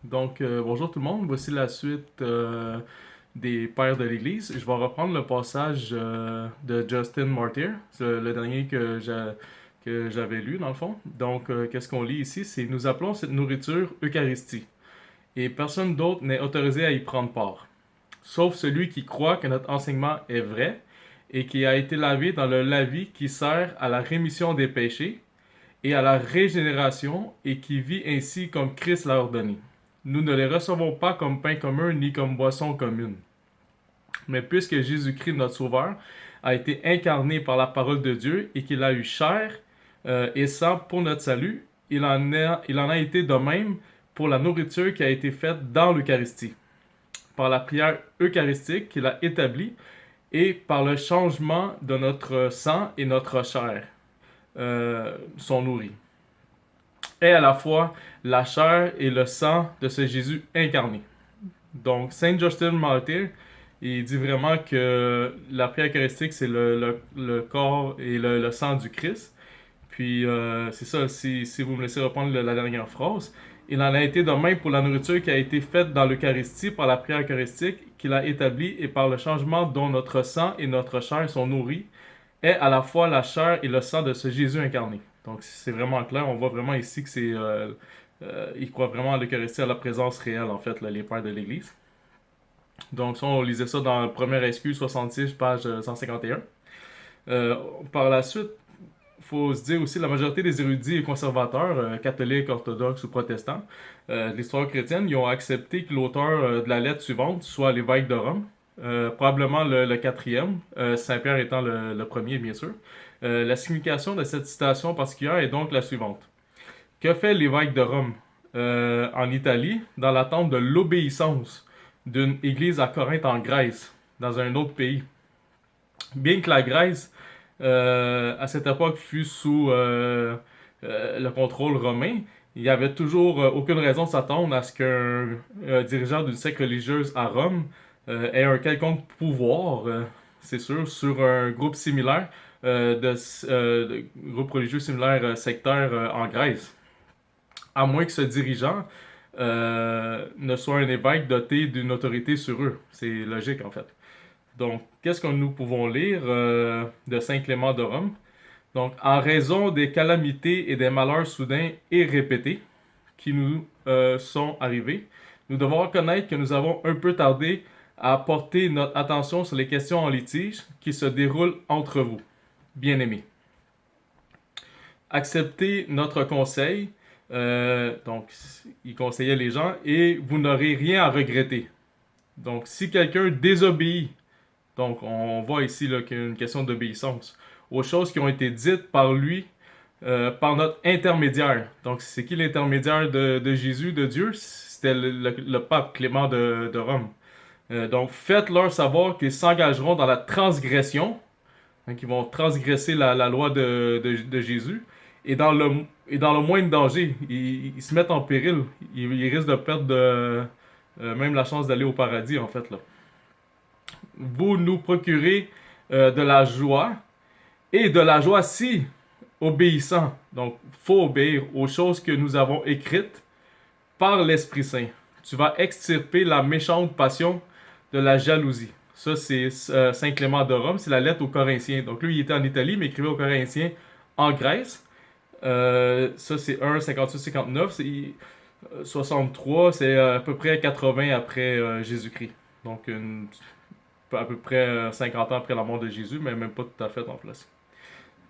Bonjour tout le monde. Voici la suite des Pères de l'Église. Je vais reprendre le passage de Justin Martyr, c'est le dernier que j'avais lu dans le fond. Qu'est-ce qu'on lit ici? C'est nous appelons cette nourriture Eucharistie, et personne d'autre n'est autorisé à y prendre part, sauf celui qui croit que notre enseignement est vrai et qui a été lavé dans le lavis qui sert à la rémission des péchés et à la régénération et qui vit ainsi comme Christ l'a ordonné. Nous ne les recevons pas comme pain commun ni comme boisson commune. Mais puisque Jésus-Christ, notre Sauveur, a été incarné par la parole de Dieu et qu'il a eu chair et sang pour notre salut, il en a été de même pour la nourriture qui a été faite dans l'Eucharistie, par la prière eucharistique qu'il a établie et par le changement de notre sang et notre chair sont nourris, est à la fois la chair et le sang de ce Jésus incarné. Donc, Saint Justin Martyr, il dit vraiment que la prière eucharistique, c'est le corps et le sang du Christ. Puis, c'est ça, si vous me laissez reprendre la dernière phrase, il en a été de même pour la nourriture qui a été faite dans l'Eucharistie par la prière eucharistique qu'il a établie et par le changement dont notre sang et notre chair sont nourris, est à la fois la chair et le sang de ce Jésus incarné. Donc c'est vraiment clair, on voit vraiment ici que il croit vraiment à l'Eucharistie, à la présence réelle en fait, là, les pères de l'Église. Donc ça, on lisait ça dans le premier SQ 66, page 151. Par la suite, il faut se dire aussi la majorité des érudits et conservateurs, catholiques, orthodoxes ou protestants, de l'histoire chrétienne, ils ont accepté que l'auteur de la lettre suivante soit l'évêque de Rome, probablement le quatrième, Saint-Pierre étant le premier, bien sûr. La signification de cette citation particulière est donc la suivante. Que fait l'évêque de Rome en Italie dans l'attente de l'obéissance d'une église à Corinthe en Grèce, dans un autre pays? Bien que la Grèce, à cette époque, fut sous le contrôle romain, il n'y avait toujours aucune raison de s'attendre à ce qu'un dirigeant d'une secte religieuse à Rome ait un quelconque pouvoir, c'est sûr, sur un groupe similaire de groupes religieux similaires sectaires en Grèce. À moins que ce dirigeant ne soit un évêque doté d'une autorité sur eux. C'est logique en fait. Donc, qu'est-ce que nous pouvons lire de Saint Clément de Rome? Donc, en raison des calamités et des malheurs soudains et répétés qui nous sont arrivés, nous devons reconnaître que nous avons un peu tardé à porter notre attention sur les questions en litige qui se déroulent entre vous, bien-aimés. Acceptez notre conseil, donc il conseillait les gens, et vous n'aurez rien à regretter. Donc, si quelqu'un désobéit, donc on voit ici qu'il y a une question d'obéissance, aux choses qui ont été dites par lui, par notre intermédiaire. Donc, c'est qui l'intermédiaire de Jésus, de Dieu? C'était le pape Clément de Rome. Donc, faites-leur savoir qu'ils s'engageront dans la transgression, hein, qu'ils vont transgresser la loi de Jésus, et dans le moindre danger. Ils se mettent en péril. Ils risquent de perdre même la chance d'aller au paradis, en fait. Là. Vous nous procurez de la joie, et de la joie si obéissant. Donc, il faut obéir aux choses que nous avons écrites par l'Esprit Saint. Tu vas extirper la méchante passion de la jalousie. Ça, c'est Saint Clément de Rome, c'est la lettre aux Corinthiens. Donc, lui, il était en Italie, mais il écrivait aux Corinthiens en Grèce. Ça, c'est 1, 58-59. C'est 63, c'est à peu près 80 après Jésus-Christ. Donc, à peu près 50 ans après la mort de Jésus, mais même pas tout à fait en place.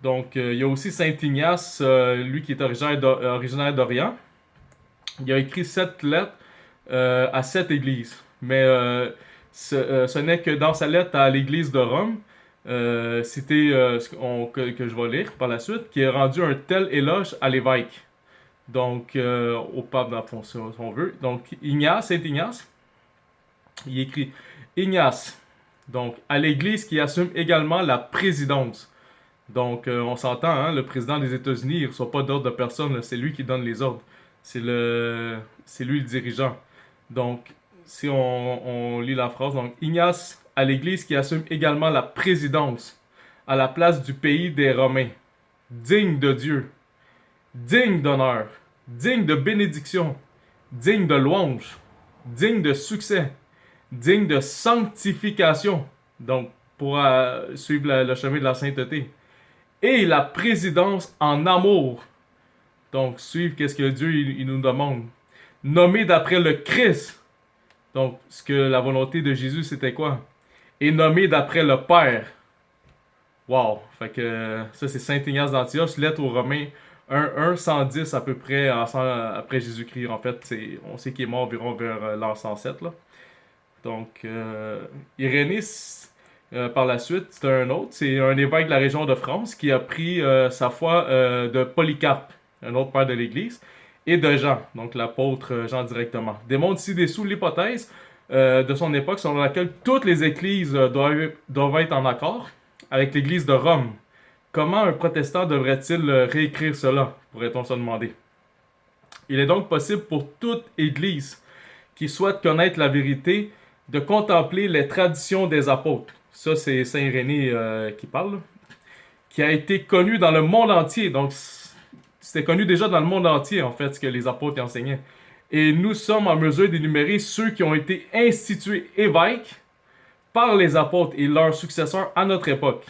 Donc, il y a aussi Saint Ignace, lui qui est originaire d'Orient. Il a écrit 7 lettres à 7 églises. Mais ce n'est que dans sa lettre à l'église de Rome, cité que je vais lire par la suite, qui a rendu un tel éloge à l'évêque. Donc, au pape, dans le fond, si on veut. Donc, Saint Ignace, il écrit Ignace, donc à l'église qui assume également la présidence. Donc, on s'entend, hein, le président des États-Unis, il ne reçoit pas d'ordre de personne, c'est lui qui donne les ordres. C'est lui le dirigeant. Donc, si on lit la phrase, donc Ignace à l'Église qui assume également la présidence à la place du pays des Romains, digne de Dieu, digne d'honneur, digne de bénédiction, digne de louange, digne de succès, digne de sanctification, donc pour suivre le chemin de la sainteté, et la présidence en amour, donc suivre qu'est-ce que Dieu il nous demande, nommé d'après le Christ, donc ce que la volonté de Jésus c'était quoi, et nommé d'après le Père. Wow! Fait que ça, c'est Saint Ignace d'Antioche, lettre aux Romains 1, 110 à peu près après Jésus-Christ. En fait, on sait qu'il est mort environ vers l'an 107. Là. Donc, Irénée, par la suite, c'est un autre. C'est un évêque de la région de France qui a pris sa foi de Polycarpe, un autre père de l'Église, et de Jean, donc l'apôtre Jean directement. Démontre ci-dessous l'hypothèse de son époque selon laquelle toutes les églises doivent être en accord avec l'Église de Rome. Comment un protestant devrait-il réécrire cela, pourrait-on se demander? Il est donc possible pour toute Église qui souhaite connaître la vérité de contempler les traditions des apôtres. Ça, c'est Saint Irénée qui parle, qui a été connu dans le monde entier. Donc, c'était connu déjà dans le monde entier, en fait, ce que les apôtres enseignaient. Et nous sommes en mesure d'énumérer ceux qui ont été institués évêques par les apôtres et leurs successeurs à notre époque.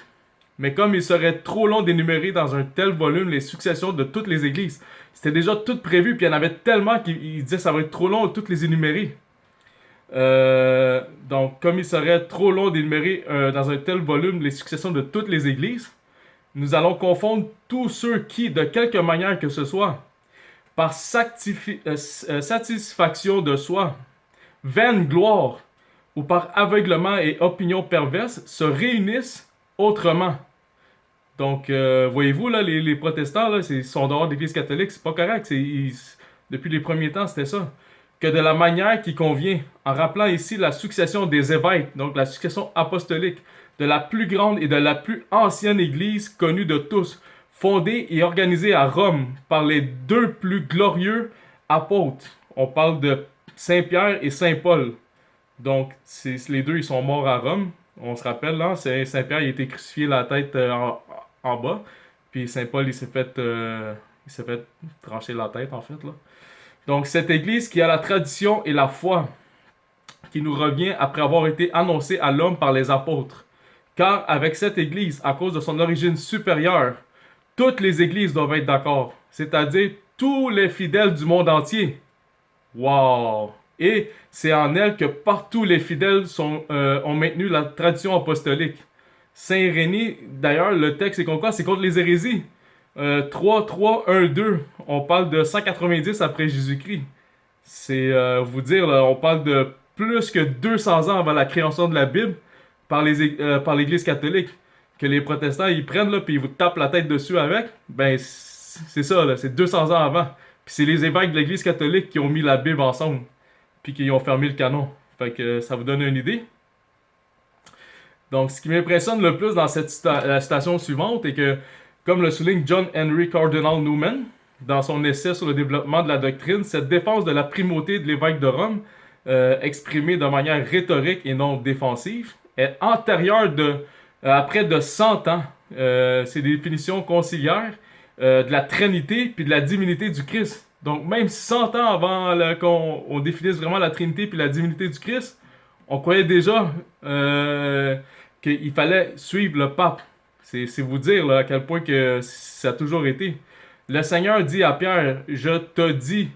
Mais comme il serait trop long d'énumérer dans un tel volume les successions de toutes les églises, c'était déjà tout prévu, puis il y en avait tellement qu'il disait que ça va être trop long de toutes les énumérer. Donc, comme il serait trop long d'énumérer dans un tel volume les successions de toutes les églises, nous allons confondre tous ceux qui, de quelque manière que ce soit, par satisfaction de soi, vaine gloire, ou par aveuglement et opinion perverse, se réunissent autrement. Donc, voyez-vous, là, les protestants, là, ils sont dehors de l'Église catholique, c'est pas correct. Depuis les premiers temps, c'était ça. Que de la manière qui convient, en rappelant ici la succession des évêques, donc la succession apostolique, de la plus grande et de la plus ancienne Église connue de tous, fondée et organisée à Rome par les deux plus glorieux apôtres. On parle de Saint-Pierre et Saint-Paul. Donc, les deux, ils sont morts à Rome. On se rappelle, là, Saint-Pierre, il a été crucifié la tête en bas. Puis Saint-Paul, il s'est fait trancher la tête, en fait, là. Donc, cette église qui a la tradition et la foi qui nous revient après avoir été annoncée à l'homme par les apôtres. Car avec cette église, à cause de son origine supérieure, toutes les églises doivent être d'accord. C'est-à-dire tous les fidèles du monde entier. Wow! Et c'est en elle que partout les fidèles ont maintenu la tradition apostolique. Saint Irénée, d'ailleurs, le texte c'est contre quoi? C'est contre les hérésies. 3, 1, 2. On parle de 190 après Jésus-Christ. C'est vous dire, là, on parle de plus que 200 ans avant la création de la Bible par l'Église catholique. Que les protestants, ils prennent, là, puis ils vous tapent la tête dessus avec. Ben, c'est ça, là, c'est 200 ans avant. Puis c'est les évêques de l'Église catholique qui ont mis la Bible ensemble. Puis qui ont fermé le canon. Fait que ça vous donne une idée. Donc, ce qui m'impressionne le plus dans la citation suivante est que, comme le souligne John Henry Cardinal Newman, dans son essai sur le développement de la doctrine, cette défense de la primauté de l'évêque de Rome, exprimée de manière rhétorique et non défensive, est antérieure à près de 100 ans. C'est des définitions conciliaires de la Trinité puis de la divinité du Christ. Donc, même 100 ans avant qu'on définisse vraiment la Trinité puis la divinité du Christ, on croyait déjà qu'il fallait suivre le pape. C'est vous dire là, à quel point que ça a toujours été. Le Seigneur dit à Pierre, « Je te dis »,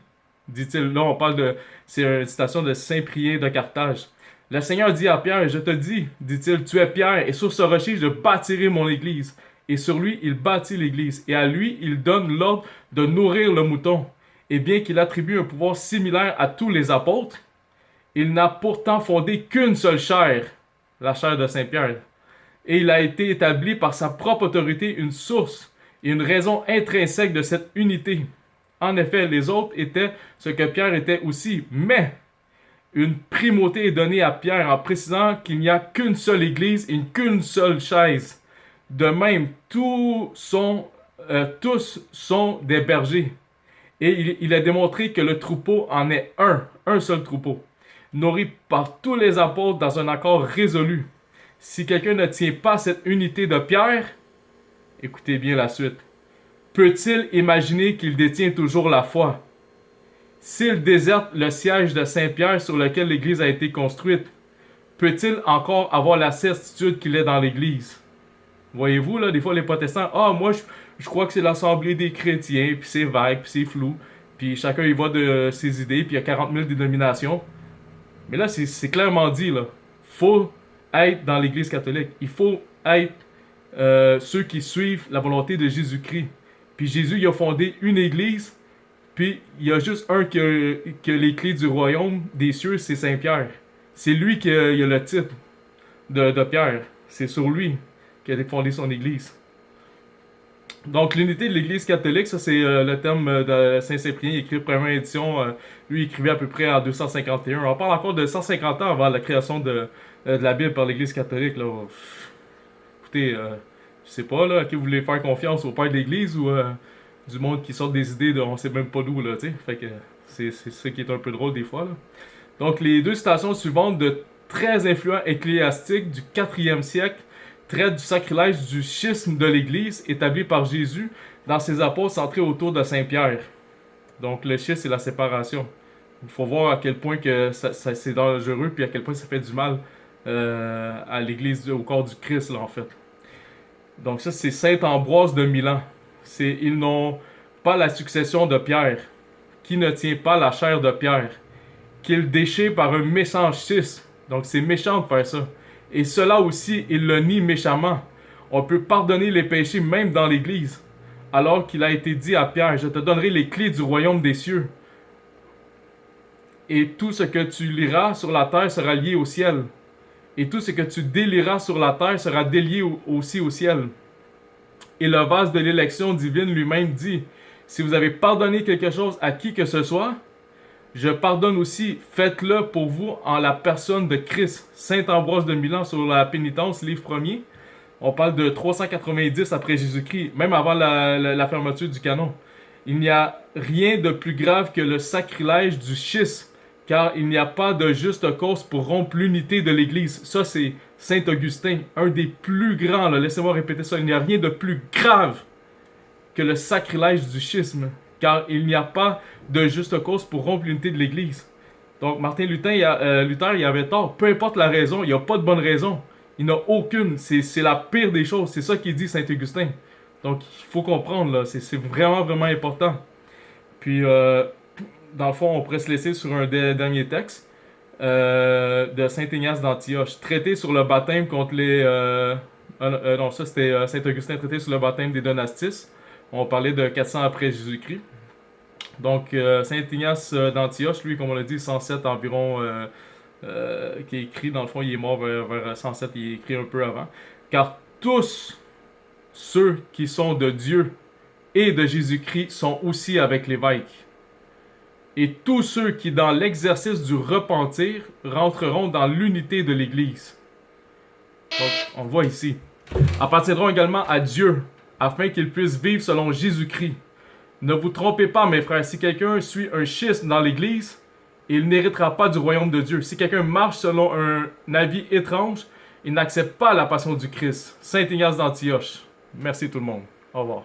dit-il. Là, on parle de... C'est une citation de Saint-Prien de Carthage. Le Seigneur dit à Pierre, « Je te dis », dit-il, « Tu es Pierre, et sur ce rocher, je bâtirai mon église. » Et sur lui, il bâtit l'église. Et à lui, il donne l'ordre de nourrir le mouton. Et bien qu'il attribue un pouvoir similaire à tous les apôtres, il n'a pourtant fondé qu'une seule chair, la chair de Saint-Pierre. Et il a été établi par sa propre autorité une source et une raison intrinsèque de cette unité. En effet, les autres étaient ce que Pierre était aussi, mais une primauté est donnée à Pierre en précisant qu'il n'y a qu'une seule église et qu'une seule chaise. De même, tous sont des bergers. Et il a démontré que le troupeau en est un seul troupeau, nourri par tous les apôtres dans un accord résolu. Si quelqu'un ne tient pas cette unité de Pierre, écoutez bien la suite. Peut-il imaginer qu'il détient toujours la foi? S'il déserte le siège de Saint-Pierre sur lequel l'Église a été construite, peut-il encore avoir la certitude qu'il est dans l'Église? Voyez-vous, là, des fois, les protestants, moi, je crois que c'est l'Assemblée des chrétiens, puis c'est vague, puis c'est flou, puis chacun y va de ses idées, puis il y a 40 000 dénominations. Mais là, c'est clairement dit, là. Faut être dans l'Église catholique. Il faut être ceux qui suivent la volonté de Jésus-Christ. Puis Jésus, il a fondé une Église, puis il y a juste un qui a les clés du royaume des cieux, c'est Saint-Pierre. C'est lui qui a le titre de Pierre. C'est sur lui qu'il a fondé son Église. Donc, l'unité de l'Église catholique, ça c'est le terme de Saint-Cyprien, il écrit première édition, lui il écrivait à peu près en 251. On parle encore de 150 ans avant la création de la Bible par l'Église catholique. Là. Écoutez, je sais pas, là, à qui vous voulez faire confiance, au père de l'Église ou du monde qui sort des idées de on sait même pas d'où, là, tu sais. Fait que c'est ça qui est un peu drôle des fois, là. Donc, les deux citations suivantes de très influents ecclésiastiques du 4e siècle traite du sacrilège du schisme de l'Église établi par Jésus dans ses apôtres centrés autour de Saint-Pierre. Donc le schisme, c'est la séparation. Il faut voir à quel point que c'est dangereux puis à quel point ça fait du mal à l'Église, au corps du Christ, là, en fait. Donc ça, c'est Saint Ambroise de Milan. Ils n'ont pas la succession de Pierre, qui ne tient pas la chair de Pierre, qu'il déchire par un méchant schisme. Donc c'est méchant de faire ça. Et cela aussi, il le nie méchamment. On peut pardonner les péchés même dans l'Église. Alors qu'il a été dit à Pierre, je te donnerai les clés du royaume des cieux. Et tout ce que tu liras sur la terre sera lié au ciel. Et tout ce que tu délieras sur la terre sera délié aussi au ciel. Et le vase de l'élection divine lui-même dit, si vous avez pardonné quelque chose à qui que ce soit, je pardonne aussi, faites-le pour vous en la personne de Christ. Saint Ambroise de Milan sur la pénitence, livre 1er. On parle de 390 après Jésus-Christ, même avant la fermeture du canon. Il n'y a rien de plus grave que le sacrilège du schisme, car il n'y a pas de juste cause pour rompre l'unité de l'Église. Ça, c'est Saint Augustin, un des plus grands. Laissez-moi répéter ça. Il n'y a rien de plus grave que le sacrilège du schisme, car il n'y a pas de juste cause pour rompre l'unité de l'Église. Donc, Martin Luther, il avait tort. Peu importe la raison, il n'y a pas de bonne raison. Il n'y en a aucune. C'est la pire des choses. C'est ça qu'il dit Saint Augustin. Donc, il faut comprendre, là. C'est vraiment, vraiment important. Puis, dans le fond, on pourrait se laisser sur un dernier texte de Saint Ignace d'Antioche. Traité sur le baptême contre les... non, ça c'était Saint Augustin, traité sur le baptême des Donatistes. On parlait de 400 après Jésus-Christ. Donc, Saint Ignace d'Antioche, lui, comme on l'a dit, 107 environ, qui est écrit, dans le fond, il est mort vers 107, il est écrit un peu avant. Car tous ceux qui sont de Dieu et de Jésus-Christ sont aussi avec l'évêque. Et tous ceux qui, dans l'exercice du repentir, rentreront dans l'unité de l'Église. Donc, on le voit ici. Appartiendront également à Dieu, afin qu'ils puissent vivre selon Jésus-Christ. Ne vous trompez pas, mes frères, si quelqu'un suit un schisme dans l'Église, il n'héritera pas du royaume de Dieu. Si quelqu'un marche selon un avis étrange, il n'accepte pas la passion du Christ. Saint Ignace d'Antioche. Merci tout le monde. Au revoir.